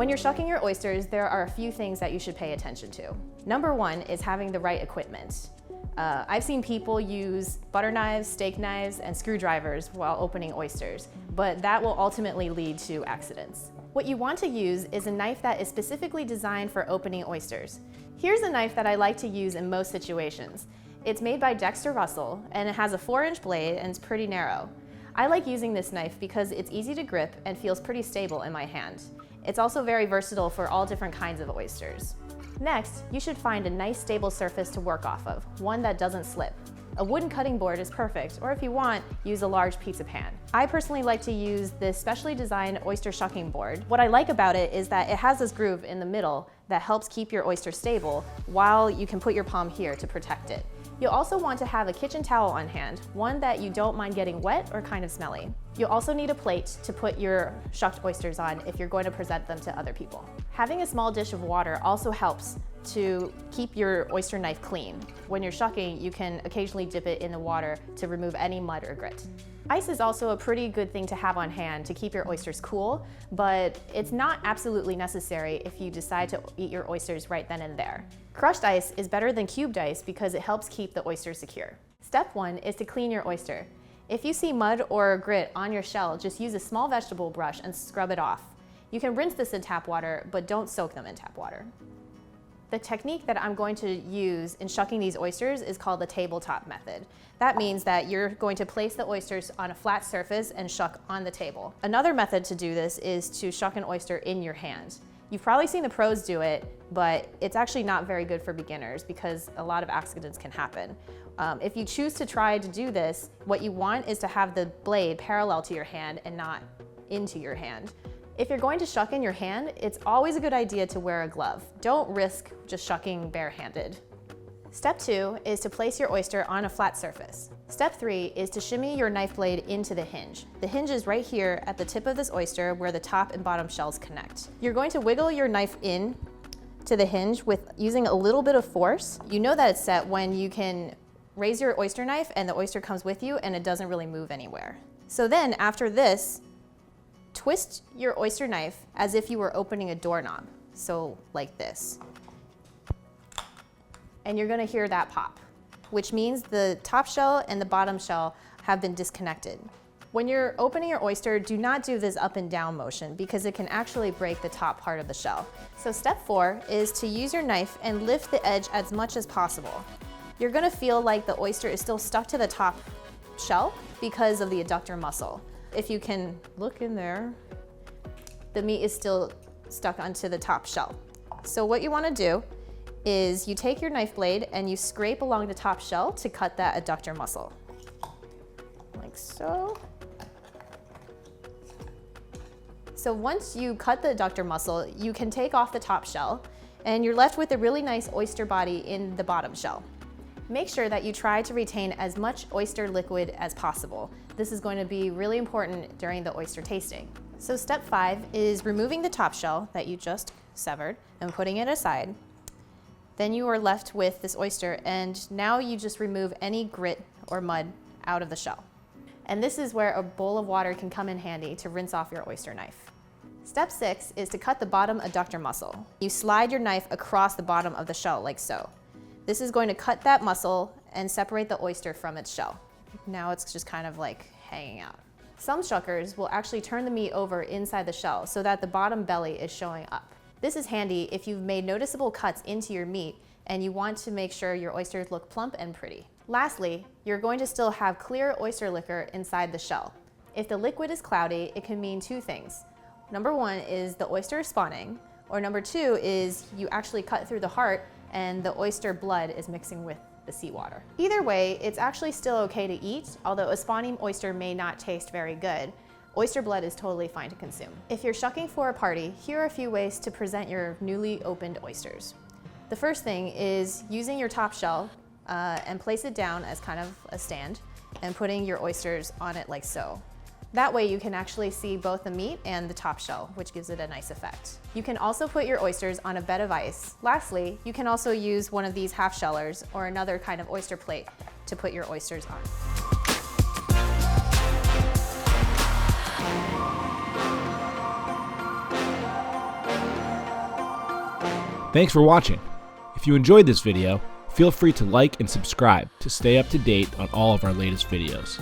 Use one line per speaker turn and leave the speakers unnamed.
When you're shucking your oysters, there are a few things that you should pay attention to. Number one is having the right equipment. I've seen people use butter knives, steak knives, and screwdrivers while opening oysters, but that will ultimately lead to accidents. What you want to use is a knife that is specifically designed for opening oysters. Here's a knife that I like to use in most situations. It's made by Dexter Russell, and it has a 4-inch blade and it's pretty narrow. I like using this knife because it's easy to grip and feels pretty stable in my hand. It's also very versatile for all different kinds of oysters. Next, you should find a nice stable surface to work off of, one that doesn't slip. A wooden cutting board is perfect, or if you want, use a large pizza pan. I personally like to use this specially designed oyster shucking board. What I like about it is that it has this groove in the middle that helps keep your oyster stable, while you can put your palm here to protect it. You'll also want to have a kitchen towel on hand, one that you don't mind getting wet or kind of smelly. You'll also need a plate to put your shucked oysters on if you're going to present them to other people. Having a small dish of water also helps to keep your oyster knife clean. When you're shucking, you can occasionally dip it in the water to remove any mud or grit. Ice is also a pretty good thing to have on hand to keep your oysters cool, but it's not absolutely necessary if you decide to eat your oysters right then and there. Crushed ice is better than cubed ice because it helps keep the oyster secure. Step 1 is to clean your oyster. If you see mud or grit on your shell, just use a small vegetable brush and scrub it off. You can rinse this in tap water, but don't soak them in tap water. The technique that I'm going to use in shucking these oysters is called the tabletop method. That means that you're going to place the oysters on a flat surface and shuck on the table. Another method to do this is to shuck an oyster in your hand. You've probably seen the pros do it, but it's actually not very good for beginners because a lot of accidents can happen. If you choose to try to do this, what you want is to have the blade parallel to your hand and not into your hand. If you're going to shuck in your hand, it's always a good idea to wear a glove. Don't risk just shucking barehanded. Step 2 is to place your oyster on a flat surface. Step 3 is to shimmy your knife blade into the hinge. The hinge is right here at the tip of this oyster where the top and bottom shells connect. You're going to wiggle your knife in to the hinge with using a little bit of force. You know that it's set when you can raise your oyster knife and the oyster comes with you and it doesn't really move anywhere. So then after this, twist your oyster knife as if you were opening a doorknob. So like this. And you're gonna hear that pop, which means the top shell and the bottom shell have been disconnected. When you're opening your oyster, do not do this up and down motion because it can actually break the top part of the shell. So step 4 is to use your knife and lift the edge as much as possible. You're gonna feel like the oyster is still stuck to the top shell because of the adductor muscle. If you can look in there, the meat is still stuck onto the top shell. So what you wanna do is you take your knife blade and you scrape along the top shell to cut that adductor muscle. Like so. So once you cut the adductor muscle, you can take off the top shell and you're left with a really nice oyster body in the bottom shell. Make sure that you try to retain as much oyster liquid as possible. This is going to be really important during the oyster tasting. So step 5 is removing the top shell that you just severed and putting it aside. Then you are left with this oyster, and now you just remove any grit or mud out of the shell. And this is where a bowl of water can come in handy to rinse off your oyster knife. Step 6 is to cut the bottom adductor muscle. You slide your knife across the bottom of the shell like so. This is going to cut that muscle and separate the oyster from its shell. Now it's just kind of like hanging out. Some shuckers will actually turn the meat over inside the shell so that the bottom belly is showing up. This is handy if you've made noticeable cuts into your meat and you want to make sure your oysters look plump and pretty. Lastly, you're going to still have clear oyster liquor inside the shell. If the liquid is cloudy, it can mean 2 things. Number 1 is the oyster is spawning, or number 2 is you actually cut through the heart and the oyster blood is mixing with the seawater. Either way, it's actually still okay to eat, although a spawning oyster may not taste very good. Oyster blood is totally fine to consume. If you're shucking for a party, here are a few ways to present your newly opened oysters. The first thing is using your top shell and place it down as kind of a stand and putting your oysters on it like so. That way you can actually see both the meat and the top shell, which gives it a nice effect. You can also put your oysters on a bed of ice. Lastly, you can also use one of these half shellers or another kind of oyster plate to put your oysters on.
Thanks for watching. If you enjoyed this video, feel free to like and subscribe to stay up to date on all of our latest videos.